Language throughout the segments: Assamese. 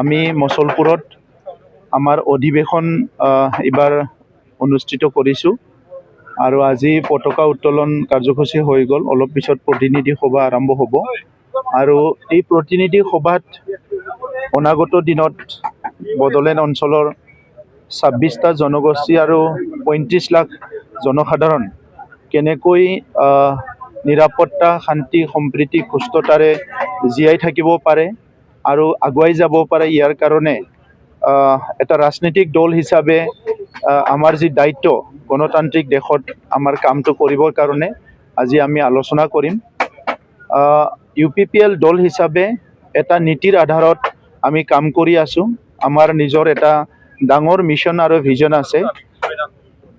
আমি মছলপুৰত আমাৰ অধিৱেশন এইবাৰ অনুষ্ঠিত কৰিছোঁ আৰু আজি পতাকা উত্তোলন কাৰ্যসূচী হৈ গ'ল। অলপ পিছত প্ৰতিনিধি সভা আৰম্ভ হ'ব আৰু এই প্ৰতিনিধি সভাত অনাগত দিনত বড়োলেণ্ড অঞ্চলৰ 26টা জনগোষ্ঠী আৰু 35 লাখ জনসাধাৰণ কেনেকৈ নিৰাপত্তা, শান্তি, সম্প্ৰীতি, সুস্থতাৰে জীয়াই থাকিব পাৰে আৰু আগুৱাই যাব পাৰে, ইয়াৰ কাৰণে এটা ৰাজনৈতিক দল হিচাপে আমাৰ যি দায়িত্ব গণতান্ত্ৰিক দেশত আমাৰ কামটো কৰিবৰ কাৰণে আজি আমি আলোচনা কৰিম। UPPL দল হিচাপে এটা নীতিৰ আধাৰত আমি কাম কৰি আছোঁ। আমাৰ নিজৰ এটা ডাঙৰ মিছন আৰু ভিজন আছে।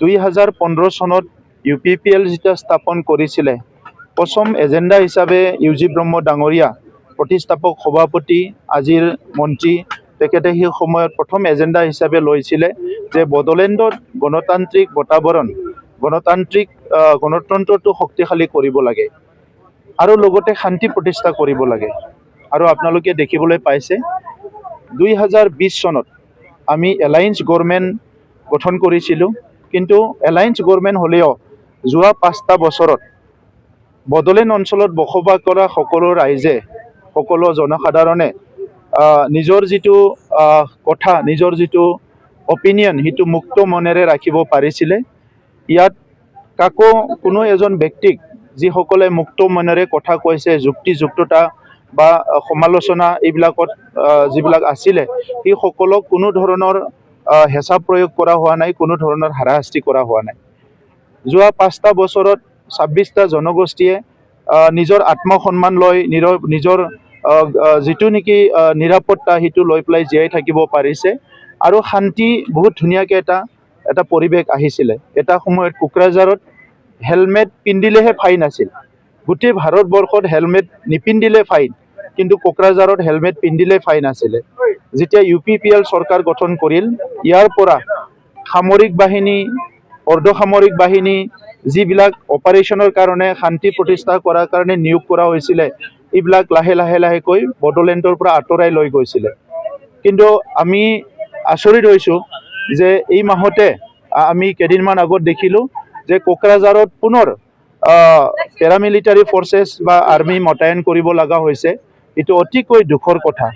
2015 চনত UPPL যেতিয়া স্থাপন কৰিছিলে, প্ৰথম এজেণ্ডা হিচাপে UG ব্ৰহ্ম ডাঙৰীয়া প্ৰতিষ্ঠাপক সভাপতি, আজিৰ মন্ত্ৰী, তেখেতে সেই সময়ত প্ৰথম এজেণ্ডা হিচাপে লৈছিলে যে বড়োলেণ্ডত গণতান্ত্ৰিক বাতাবৰণ, গণতন্ত্ৰটো শক্তিশালী কৰিব লাগে আৰু লগতে শান্তি প্ৰতিষ্ঠা কৰিব লাগে। আৰু আপোনালোকে দেখিবলৈ পাইছে 2020 চনত আমি এলায়েন্স গভৰ্ণমেণ্ট গঠন কৰিছিলোঁ, কিন্তু এলায়েন্স গভৰ্ণমেণ্ট হ'লেও যোৱা 5টা বছৰত বড়োলেণ্ড অঞ্চলত বসবাস কৰা সকলো ৰাইজে, সকলো জনসাধাৰণে নিজৰ যিটো কথা, নিজৰ যিটো অপিনিয়ন, সেইটো মুক্ত মনেৰে ৰাখিব পাৰিছিলে। ইয়াত কাকো কোনো এজন ব্যক্তিক যিসকলে মুক্ত মনেৰে কথা কৈছে, যুক্তিযুক্ততা বা সমালোচনা এইবিলাকত যিবিলাক আছিলে, সেই সকলক কোনো ধৰণৰ হেঁচা প্ৰয়োগ কৰা হোৱা নাই, কোনো ধৰণৰ হাৰাশাস্তি কৰা হোৱা নাই। যোৱা 5টা বছৰত 26টা জনগোষ্ঠীয়ে নিজৰ আত্মসন্মান লৈ নিজৰ যিটো নেকি নিৰাপত্তা সেইটো লৈ পেলাই জীয়াই থাকিব পাৰিছে আৰু শান্তি বহুত ধুনীয়াকৈ এটা পৰিৱেশ আহিছিলে। এটা সময়ত কোকৰাঝাৰত হেলমেট পিন্ধিলেহে ফাইন আছিল। গোটেই ভাৰতবৰ্ষত হেলমেট নিপিন্ধিলে ফাইন, কিন্তু কোকৰাঝাৰত হেলমেট পিন্ধিলে ফাইন আছিলে। যেতিয়া UPPL চৰকাৰ গঠন কৰিল, ইয়াৰ পৰা সামৰিক বাহিনী, অৰ্ধসামৰিক বাহিনী যিবিলাক অপাৰেশ্যনৰ কাৰণে, শান্তি প্ৰতিষ্ঠা কৰাৰ কাৰণে নিয়োগ কৰা হৈছিলে, এইবিলাক লাহেকৈ বড়োলেণ্ডৰ পৰা আঁতৰাই লৈ গৈছিলে। কিন্তু আমি আচৰিত হৈছোঁ যে এই মাহতে আমি কেইদিনমান আগত দেখিলোঁ যে কোকৰাঝাৰত পুনৰ পেৰামিলিটাৰী ফৰ্চেছ বা আৰ্মি মোতায়েন কৰিব লগা হৈছে। এইটো অতিকৈ দুখৰ কথা।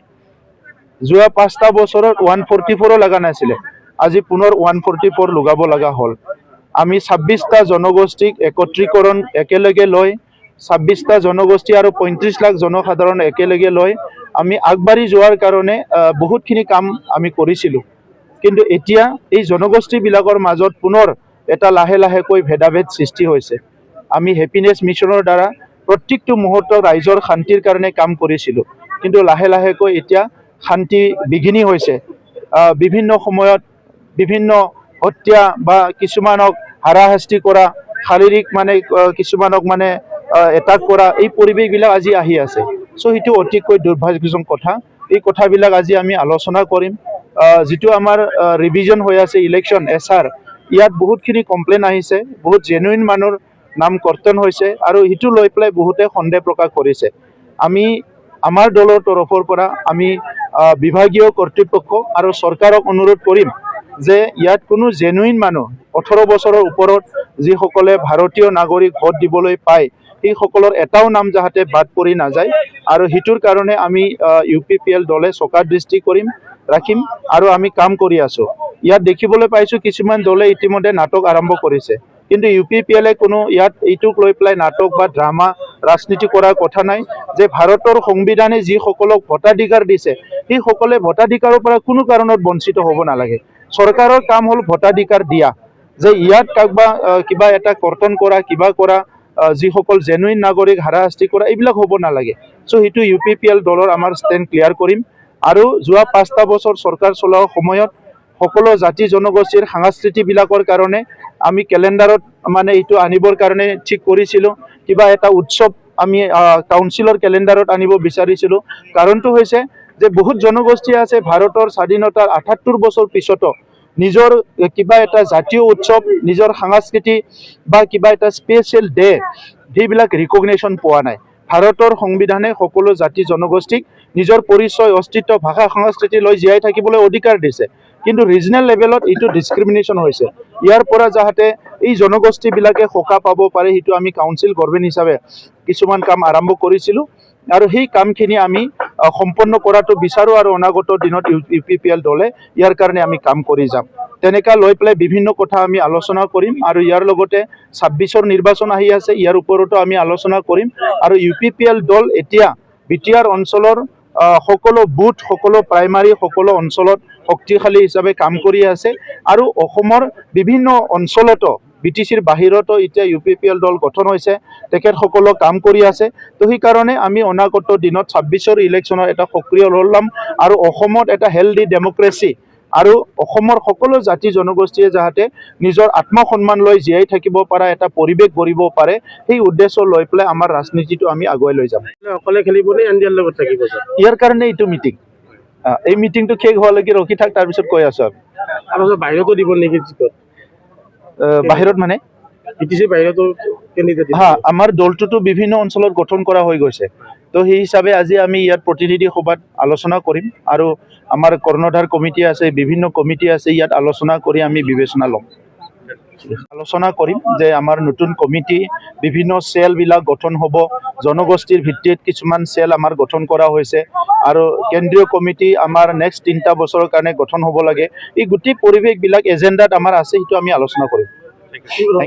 যোৱা 5টা বছৰত 144 লগা নাছিলে, আজি পুনৰ 144 লগাব লগা হ'ল। আমি 26টা জনগোষ্ঠীক একত্ৰীকৰণ একেলগে লৈ, 26টা জনগোষ্ঠী আৰু 35 লাখ জনসাধাৰণ একেলগে লৈ আমি আগবাঢ়ি যোৱাৰ কাৰণে বহুতখিনি কাম আমি কৰিছিলোঁ। কিন্তু এতিয়া এই জনগোষ্ঠীবিলাকৰ মাজত পুনৰ এটা লাহেকৈ ভেদাভেদ সৃষ্টি হৈছে। আমি হেপিনেছ মিছনৰ দ্বাৰা প্ৰত্যেকটো মুহূৰ্তত ৰাইজৰ শান্তিৰ কাৰণে কাম কৰিছিলোঁ, কিন্তু লাহেকৈ এতিয়া শান্তি বিঘিনি হৈছে। বিভিন্ন সময়ত বিভিন্ন হত্যা বা কিছুমানক হাৰাশাস্তি কৰা, শাৰীৰিক কিছুমানক এটাক কৰা, এই পৰিৱেশবিলাক আজি আহি আছে। চ' সেইটো অতিকৈ দুৰ্ভাগ্যজনক কথা। এই কথাবিলাক আজি আমি আলোচনা কৰিম। যিটো আমাৰ ৰিভিজন হৈ আছে ইলেকশ্যন SR, ইয়াত বহুতখিনি কমপ্লেইন আহিছে, বহুত জেনুইন মানুহৰ নাম কৰ্তন হৈছে আৰু সেইটো লৈ পেলাই বহুতে সন্দেহ প্ৰকাশ কৰিছে। আমি আমাৰ দলৰ তৰফৰ পৰা আমি বিভাগীয় কৰ্তৃপক্ষ আৰু চৰকাৰক অনুৰোধ কৰিম যে ইয়াত কোনো জেনুইন মানুহ 18 বছৰৰ ওপৰত যিসকলে ভাৰতীয় নাগৰিক ভোট দিবলৈ পায়, সেইসকলৰ এটাও নাম যাতে বাদ পৰি নাযায়। আৰু সেইটোৰ কাৰণে আমি UPPL দলে চকাৰ দৃষ্টি ৰাখিম আৰু আমি কাম কৰি আছোঁ। ইয়াত দেখিবলৈ পাইছোঁ কিছুমান দলে ইতিমধ্যে নাটক আৰম্ভ কৰিছে, কিন্তু UPPLে কোনো ইয়াত এইটোক লৈ পেলাই নাটক বা ড্ৰামা ৰাজনীতি কৰাৰ কথা নাই। যে ভাৰতৰ সংবিধানে যিসকলক ভোটাধিকাৰ দিছে, সেইসকলে ভোটাধিকাৰৰ পৰা কোনো কাৰণত বঞ্চিত হ'ব নালাগে। চৰকাৰৰ কাম হ'ল ভোটাধিকাৰ দিয়া, যে ইয়াত কাকবা কিবা এটা কৰ্তন কৰা, কিবা কৰা, যিসকল জেনুইন নাগৰিক হাৰাশাস্তি কৰা, এইবিলাক হ'ব নালাগে। চ' সেইটো UPPL দলৰ আমাৰ ষ্টেণ্ড ক্লিয়াৰ কৰিম। আৰু যোৱা 5টা বছৰ চৰকাৰ চলোৱাৰ সময়ত সকলো জাতি জনগোষ্ঠীৰ সাংস্কৃতিবিলাকৰ কাৰণে আমি কেলেণ্ডাৰত এইটো আনিবৰ কাৰণে ঠিক কৰিছিলোঁ। কিবা এটা উৎসৱ আমি কাউন্সিলৰ কেলেণ্ডাৰত আনিব বিচাৰিছিলোঁ। কাৰণটো হৈছে যে বহুত জনগোষ্ঠী আছে ভাৰতৰ স্বাধীনতাৰ 78 বছৰ পিছতো নিজৰ কিবা এটা জাতীয় উৎসৱ, নিজৰ সংস্কৃতি বা কিবা এটা স্পেচিয়েল ডে, সেইবিলাক ৰিকগনিশ্যন পোৱা নাই। ভাৰতৰ সংবিধানে সকলো জাতি জনগোষ্ঠীক নিজৰ পৰিচয় অস্তিত্ব ভাষা সংস্কৃতি লৈ জীয়াই থাকিবলৈ অধিকাৰ দিছে কিন্তু ৰিজনেল লেভেলত এইটো ডিছক্ৰিমিনেশ্যন হৈছে ইয়াৰ পৰা যাতে এই জনগোষ্ঠীবিলাকে সকাহ পাব পাৰে সেইটো আমি কাউন্সিল গভৰ্ণমেণ্ট হিচাপে কিছুমান কাম আৰম্ভ কৰিছিলোঁ আৰু সেই কামখিনি আমি সম্পন্ন কৰাটো বিচাৰোঁ আৰু অনাগত দিনত UPPL দলে ইয়াৰ কাৰণে আমি কাম কৰি যাম তেনেকা লৈ পেলাই বিভিন্ন কথা আমি আলোচনা কৰিম আৰু ইয়াৰ লগতে 26ৰ নিৰ্বাচন আহি আছে ইয়াৰ ওপৰতো আমি আলোচনা কৰিম আৰু UPPL দল এতিয়া বিটিআৰ অঞ্চলৰ সকলো বুথ সকলো প্ৰাইমাৰী সকলো অঞ্চলত শক্তিশালী হিচাপে কাম কৰি আছে আৰু অসমৰ বিভিন্ন অঞ্চলতো BTCৰ বাহিৰতো এতিয়া UPPL দল গঠন হৈছে তেখেতসকলক কাম কৰি আছে তো সেইকাৰণে আমি অনাগত দিনত 26ৰ ইলেকশ্যনৰ এটা সক্ৰিয় ৰল ল'ম আৰু অসমত এটা হেল্ডি ডেমক্ৰেসি আৰু অসমৰ সকলো জাতি জনগোষ্ঠীয়ে যাতে নিজৰ আত্মসন্মান লৈ জীয়াই থাকিব পৰা এটা পৰিৱেশ গঢ়িব পাৰে সেই উদ্দেশ্য লৈ পেলাই আমাৰ ৰাজনীতিটো আমি আগুৱাই লৈ যাম অকলে খেলিব নে এনডিএৰ লগত থাকিব স্যাৰ ইয়াৰ কাৰণে এইটো মিটিং এই মিটিংটো শেষ হোৱালৈকে ৰখি থাক তাৰপিছত কৈ আছো আৰু বাহিৰতো দিব নেকি বাহিৰত মানে BTC বাহিৰতো কেণ্ডিডেট হা আমাৰ দলটোতো বিভিন্ন অঞ্চলত গঠন কৰা হৈ গৈছে তো সেই হিচাপে আজি আমি ইয়াত প্ৰতিনিধি সভাত আলোচনা কৰিম আৰু আমাৰ কৰ্ণধাৰ কমিটি আছে বিভিন্ন কমিটি আছে ইয়াত আলোচনা কৰি আমি বিবেচনা ল'ম আলোচনা কৰিম যে আমাৰ নতুন কমিটি বিভিন্ন সেলবিলাক গঠন হ'ব জনগোষ্ঠীৰ ভিত্তিত কিছুমান সেল আমাৰ গঠন কৰা হৈছে আৰু কেন্দ্ৰীয় কমিটি আমাৰ নেক্সট 3টা বছৰৰ কাৰণে গঠন হ'ব লাগে এই গোটেই পৰিৱেশবিলাক এজেণ্ডাত আমাৰ আছে সেইটো আমি আলোচনা কৰিম